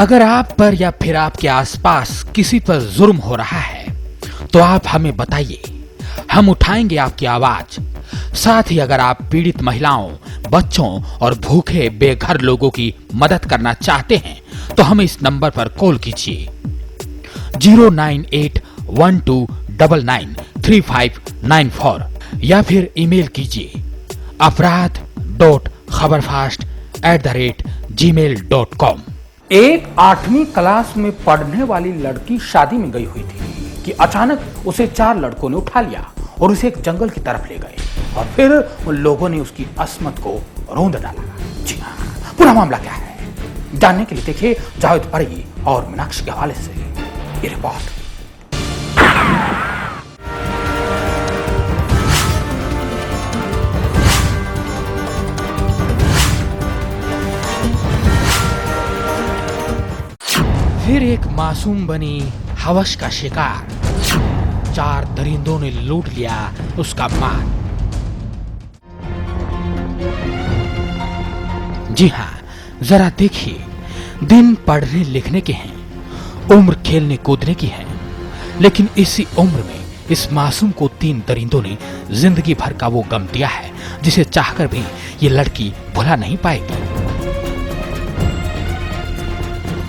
अगर आप पर या फिर आपके आसपास किसी पर जुल्म हो रहा है तो आप हमें बताइए, हम उठाएंगे आपकी आवाज। साथ ही अगर आप पीड़ित महिलाओं, बच्चों और भूखे बेघर लोगों की मदद करना चाहते हैं तो हमें इस नंबर पर कॉल कीजिए 09812993594 या फिर ईमेल कीजिए अपराध.खबरफास्ट@gmail.com। एक 8वीं क्लास में पढ़ने वाली लड़की शादी में गई हुई थी कि अचानक उसे 4 लड़कों ने उठा लिया और उसे एक जंगल की तरफ ले गए और फिर उन लोगों ने उसकी अस्मत को रौंद डाला। जी हाँ, पूरा मामला क्या है जानने के लिए देखिए जावेद परगी और मीनाक्षी के हवाले से ये रिपोर्ट। फिर एक मासूम बनी हवस का शिकार, 4 दरिंदों ने लूट लिया उसका माल। जी हाँ, जरा देखिए, दिन पढ़ने लिखने के हैं, उम्र खेलने कूदने की है, लेकिन इसी उम्र में इस मासूम को 3 दरिंदों ने जिंदगी भर का वो गम दिया है जिसे चाहकर भी ये लड़की भुला नहीं पाएगी।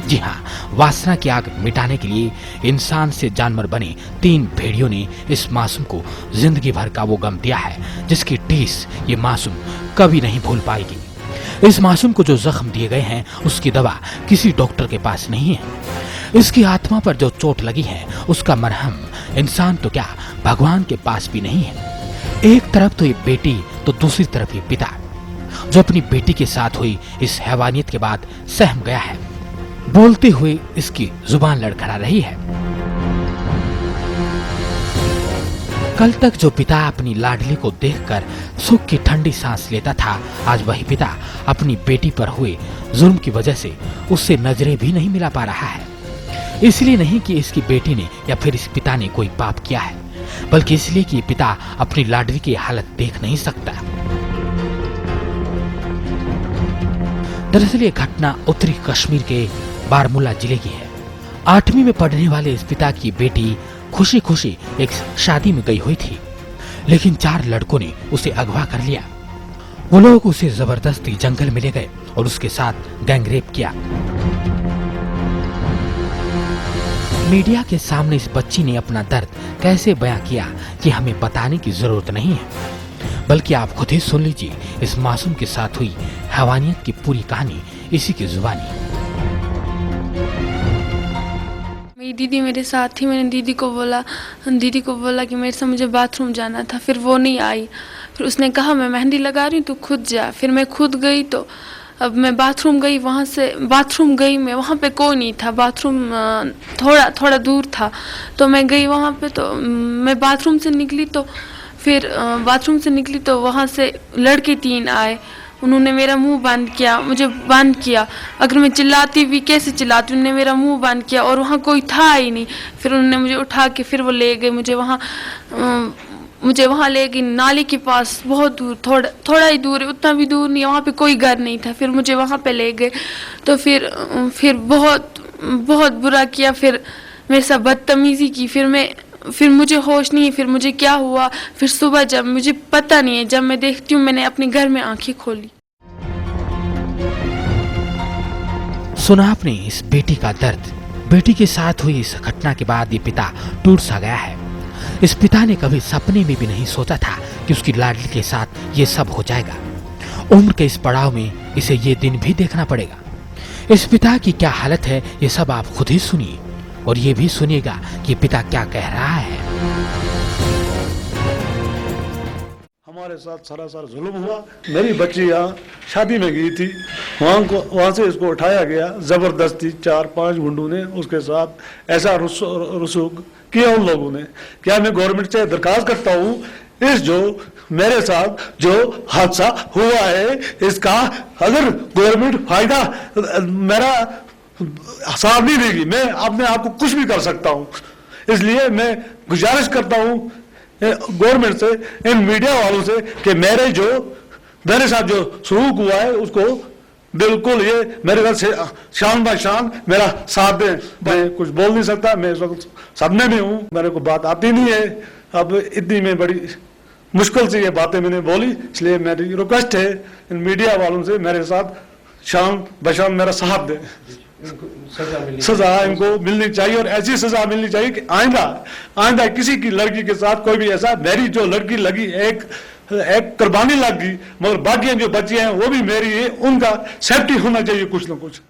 जी हाँ, वासना की आग मिटाने के लिए इंसान से जानवर बने 3 भेड़ियों ने इस मासूम को जिंदगी भर का वो गम दिया है जिसकी टीस ये मासूम कभी नहीं भूल पाएगी। इस मासूम को जो जख्म दिए गए हैं उसकी दवा किसी डॉक्टर के पास नहीं है। इसकी आत्मा पर जो चोट लगी है उसका मरहम इंसान तो क्या भगवान के पास भी नहीं है। एक तरफ तो ये बेटी तो दूसरी तरफ ये पिता जो अपनी बेटी के साथ हुई इस हैवानियत के बाद सहम गया है। बोलते हुए इसकी जुबान लड़खड़ा रही है। कल तक जो पिता अपनी लाडली को देखकर सुख की ठंडी सांस लेता था, आज वही पिता अपनी बेटी पर हुए जुल्म की वजह से उससे नजरें भी नहीं मिला पा रहा है। इसलिए नहीं कि इसकी बेटी ने या फिर इस पिता ने कोई पाप किया है, बल्कि इसलिए कि पिता अपनी लाडली की हालत देख नहीं सकता। दरअसल ये घटना उत्तरी कश्मीर के बारामूला जिले की है। 8वीं में पढ़ने वाले इस पिता की बेटी खुशी खुशी एक शादी में गई हुई थी, लेकिन 4 लड़कों ने उसे अगवा कर लिया। वो लोग उसे जबरदस्ती जंगल में ले गए और उसके साथ गैंगरेप किया। मीडिया के सामने इस बच्ची ने अपना दर्द कैसे बयां किया कि हमें बताने की जरूरत नहीं है, बल्कि आप खुद ही सुन लीजिए इस मासूम के साथ हुई हैवानियत की पूरी कहानी इसी की जुबानी। मेरी दीदी मेरे साथ थी। मैंने दीदी को बोला कि मेरे से मुझे बाथरूम जाना था। फिर वो नहीं आई। फिर उसने कहा मैं मेहंदी लगा रही हूँ, तू खुद जा। फिर मैं खुद गई तो अब मैं बाथरूम गई। मैं वहाँ पे कोई नहीं था। बाथरूम थोड़ा दूर था। तो मैं गई वहाँ पे, तो मैं बाथरूम से निकली तो वहाँ से लड़के 3 आए। उन्होंने मेरा मुंह मुझे बंद किया। अगर मैं चिल्लाती भी कैसे चिल्लाती, उन्होंने मेरा मुंह बंद किया और वहाँ कोई था ही नहीं। फिर उन्होंने मुझे उठा के फिर वो ले गए। मुझे वहाँ ले गई नाले के पास, बहुत दूर, थोड़ा ही दूर है, उतना भी दूर नहीं, वहाँ पे कोई घर नहीं था। फिर मुझे वहाँ पे ले गए तो फिर बहुत बुरा किया। फिर मेरे साथ बदतमीजी की। फिर मुझे होश नहीं है। फिर मुझे क्या हुआ, फिर सुबह जब मुझे पता नहीं है, जब मैं देखती हूँ मैंने अपने घर में आंखें खोली। सुना आपने इस बेटी का दर्द। बेटी के साथ हुई इस घटना के बाद ये पिता टूट सा गया है। इस पिता ने कभी सपने में भी नहीं सोचा था कि उसकी लाडली के साथ ये सब हो जाएगा। उम्र के इस पड़ाव में इसे ये दिन भी देखना पड़ेगा। इस पिता की क्या हालत है ये सब आप खुद ही सुनिए और ये भी सुनिएगा कि पिता क्या कह रहा है। हमारे साथ सरासर जुल्म हुआ। मेरी बच्ची यहाँ शादी में गई थी, वहाँ से इसको उठाया गया जबरदस्ती। 4-5 गुंडों ने उसके साथ ऐसा रसूख किया उन लोगों ने। क्या मैं गवर्नमेंट से दरखास्त करता हूँ, इस जो मेरे साथ जो हादसा हुआ है इसका अगर गवर्नमेंट फायदा मेरा साथ नहीं देगी, मैं अपने आप को कुछ भी कर सकता हूँ। इसलिए मैं गुजारिश करता हूँ गवर्नमेंट से, इन मीडिया वालों से कि मेरे साथ जो सलूक हुआ है उसको बिल्कुल ये मेरे घर से शान बाय शान मेरा साथ दे। मैं कुछ बोल नहीं सकता, मैं इस वक्त सदमे में हूँ, मेरे को बात आती नहीं है। अब इतनी में बड़ी मुश्किल से ये बातें मैंने बोली, इसलिए मेरी रिक्वेस्ट है इन मीडिया वालों से मेरे साथ शान बशान मेरा साथ दे। सजा इनको मिलनी चाहिए और ऐसी सजा मिलनी चाहिए कि आइंदा किसी की लड़की के साथ कोई भी ऐसा, मेरी जो लड़की लगी एक कुर्बानी लग गई, मगर बाकी जो बच्चे हैं वो भी मेरी है, उनका सेफ्टी होना चाहिए कुछ ना कुछ।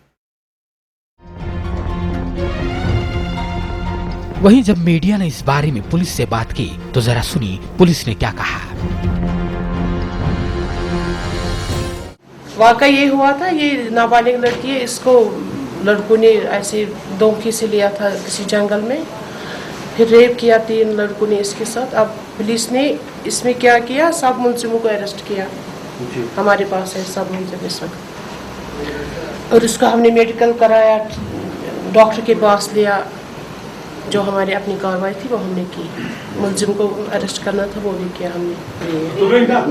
वहीं जब मीडिया ने इस बारे में पुलिस से बात की तो जरा सुनिए पुलिस ने क्या कहा। वाकई ये हुआ था, ये नाबालिग लड़की है, इसको लड़कों ने ऐसे धोखे से लिया था किसी जंगल में, फिर रेप किया 3 लड़कों ने इसके साथ। अब पुलिस ने इसमें क्या किया, सब मुलजिमों को अरेस्ट किया, हमारे पास है सब मुलजिम इस वक्त, और उसका हमने मेडिकल कराया, डॉक्टर के पास लिया, जो हमारी अपनी कार्रवाई थी वो हमने की। मुलजिम को अरेस्ट करना था वो भी किया हमने।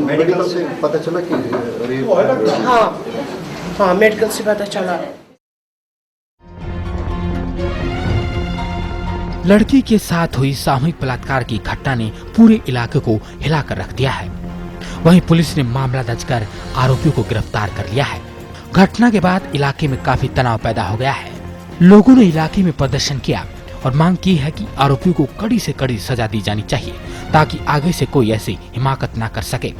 मेडिकल से पता चला कि हाँ मेडिकल से पता चला। लड़की के साथ हुई सामूहिक बलात्कार की घटना ने पूरे इलाके को हिलाकर रख दिया है। वहीं पुलिस ने मामला दर्ज कर आरोपियों को गिरफ्तार कर लिया है। घटना के बाद इलाके में काफी तनाव पैदा हो गया है। लोगों ने इलाके में प्रदर्शन किया और मांग की है कि आरोपियों को कड़ी से कड़ी सजा दी जानी चाहिए ताकि आगे से कोई ऐसी हिमाकत ना कर सके।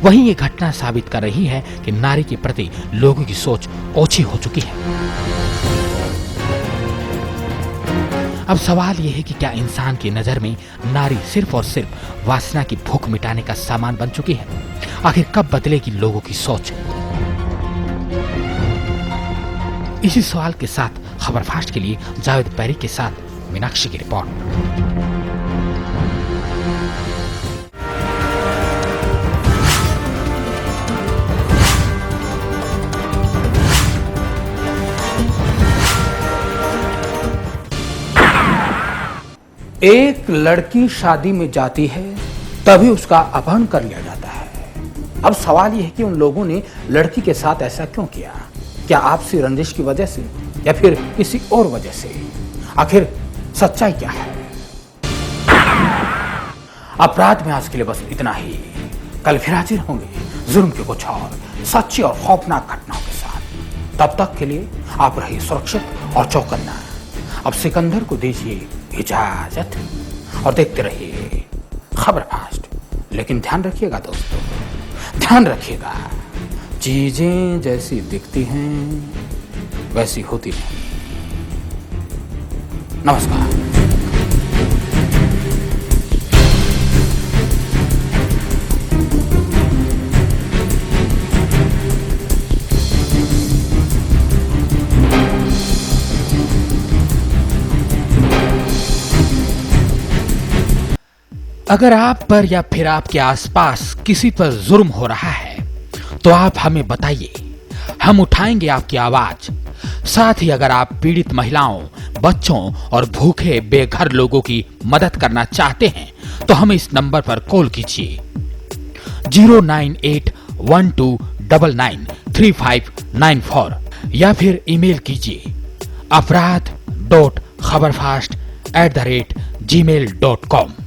वहीं ये घटना साबित कर रही है कि नारी के प्रति लोगों की सोच ओछी हो चुकी है। अब सवाल यह है कि क्या इंसान की नजर में नारी सिर्फ और सिर्फ वासना की भूख मिटाने का सामान बन चुकी है? आखिर कब बदलेगी लोगों की सोच? इसी सवाल के साथ खबर फास्ट के लिए जावेद पैरी के साथ मीनाक्षी की रिपोर्ट। एक लड़की शादी में जाती है तभी उसका अपहरण कर लिया जाता है। अब सवाल यह है कि उन लोगों ने लड़की के साथ ऐसा क्यों किया? क्या आपसी रंजिश की वजह से या फिर किसी और वजह से? आखिर सच्चाई क्या है? अपराध में आज के लिए बस इतना ही। कल फिर हाजिर होंगे जुर्म के कुछ और सच्ची और खौफनाक घटनाओं के साथ। तब तक के लिए आप रहिए सुरक्षित और चौकन्ना। अब सिकंदर को दीजिए इजाजत और देखते रहिए खबर फास्ट। लेकिन ध्यान रखिएगा दोस्तों, ध्यान रखिएगा, चीजें जैसी दिखती हैं वैसी होती नहीं। नमस्कार। अगर आप पर या फिर आपके आसपास किसी पर जुर्म हो रहा है तो आप हमें बताइए, हम उठाएंगे आपकी आवाज। साथ ही अगर आप पीड़ित महिलाओं, बच्चों और भूखे बेघर लोगों की मदद करना चाहते हैं तो हमें इस नंबर पर कॉल कीजिए 09812993594 या फिर ईमेल कीजिए अपराध.खबरफास्ट@gmail.com।